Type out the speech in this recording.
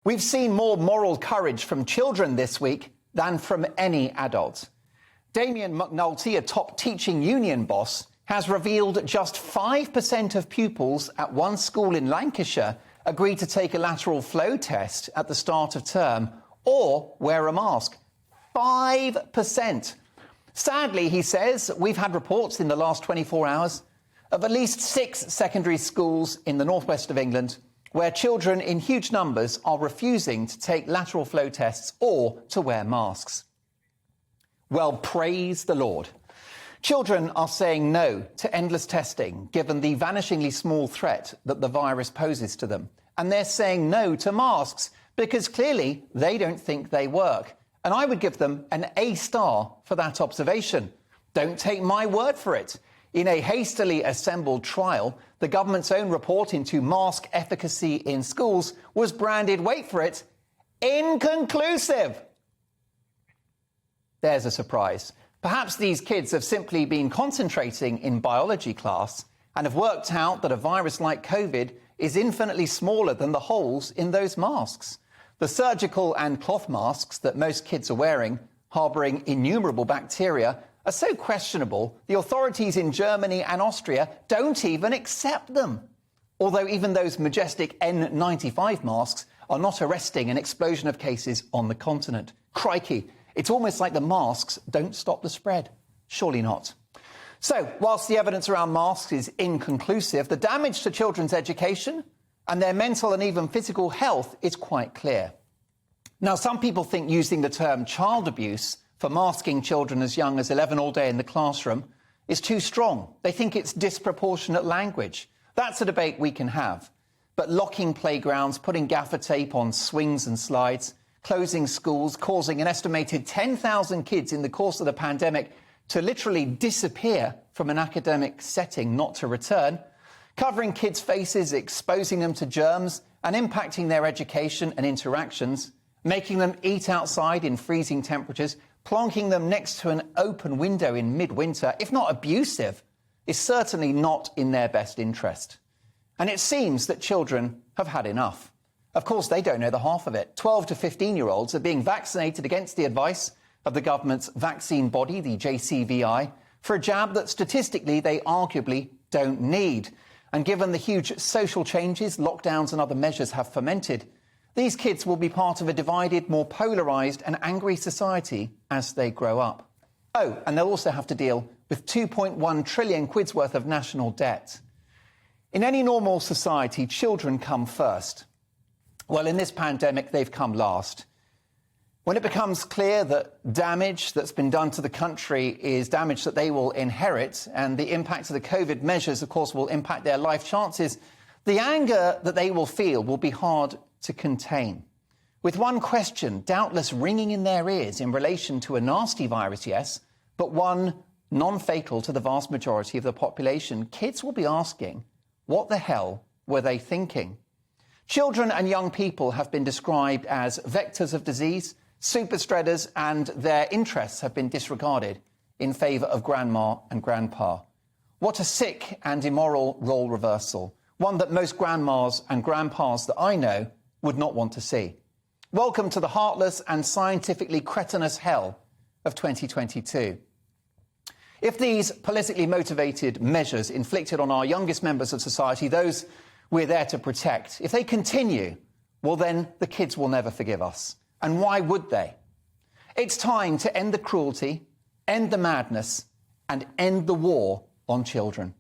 We've seen more moral courage from children this week than from any adult. Damien McNulty, a top teaching union boss, has revealed just 5% of pupils at one school in Lancashire agreed to take a lateral flow test at the start of term or wear a mask. 5%. Sadly, he says, we've had reports in the last 24 hours of at least 6 secondary schools in the northwest of England where children in huge numbers are refusing to take lateral flow tests or to wear masks. Well, praise the Lord. Children are saying no to endless testing, given the vanishingly small threat that the virus poses to them. And they're saying no to masks because clearly they don't think they work. And I would give them an A star for that observation. Don't take my word for it. In a hastily assembled trial, the government's own report into mask efficacy in schools was branded, wait for it, inconclusive. There's a surprise. Perhaps these kids have simply been concentrating in biology class and have worked out that a virus like COVID is infinitely smaller than the holes in those masks. The surgical and cloth masks that most kids are wearing, harbouring innumerable bacteria, are so questionable, the authorities in Germany and Austria don't even accept them. Although even those majestic N95 masks are not arresting an explosion of cases on the continent. Crikey, it's almost like the masks don't stop the spread. Surely not. So, whilst the evidence around masks is inconclusive, the damage to children's education and their mental and even physical health is quite clear. Now, some people think using the term child abuse for masking children as young as 11 all day in the classroom is too strong. They think it's disproportionate language. That's a debate we can have. But locking playgrounds, putting gaffer tape on swings and slides, closing schools, causing an estimated 10,000 kids in the course of the pandemic to literally disappear from an academic setting, not to return, covering kids' faces, exposing them to germs and impacting their education and interactions, making them eat outside in freezing temperatures, plonking them next to an open window in midwinter, if not abusive, is certainly not in their best interest. And it seems that children have had enough. Of course, they don't know the half of it. 12 to 15-year-olds are being vaccinated against the advice of the government's vaccine body, the JCVI, for a jab that statistically they arguably don't need. And given the huge social changes, lockdowns and other measures have fomented, these kids will be part of a divided, more polarised and angry society as they grow up. Oh, and they'll also have to deal with 2.1 trillion quid's worth of national debt. In any normal society, children come first. Well, in this pandemic, they've come last. When it becomes clear that damage that's been done to the country is damage that they will inherit, and the impact of the COVID measures, of course, will impact their life chances, the anger that they will feel will be hard to contain. With one question doubtless ringing in their ears in relation to a nasty virus, yes, but one non-fatal to the vast majority of the population, kids will be asking, what the hell were they thinking? Children and young people have been described as vectors of disease, super spreaders, and their interests have been disregarded in favour of grandma and grandpa. What a sick and immoral role reversal, one that most grandmas and grandpas that I know would not want to see. Welcome to the heartless and scientifically cretinous hell of 2022. If these politically motivated measures inflicted on our youngest members of society, those we're there to protect, if they continue, well then the kids will never forgive us. And why would they? It's time to end the cruelty, end the madness, and end the war on children.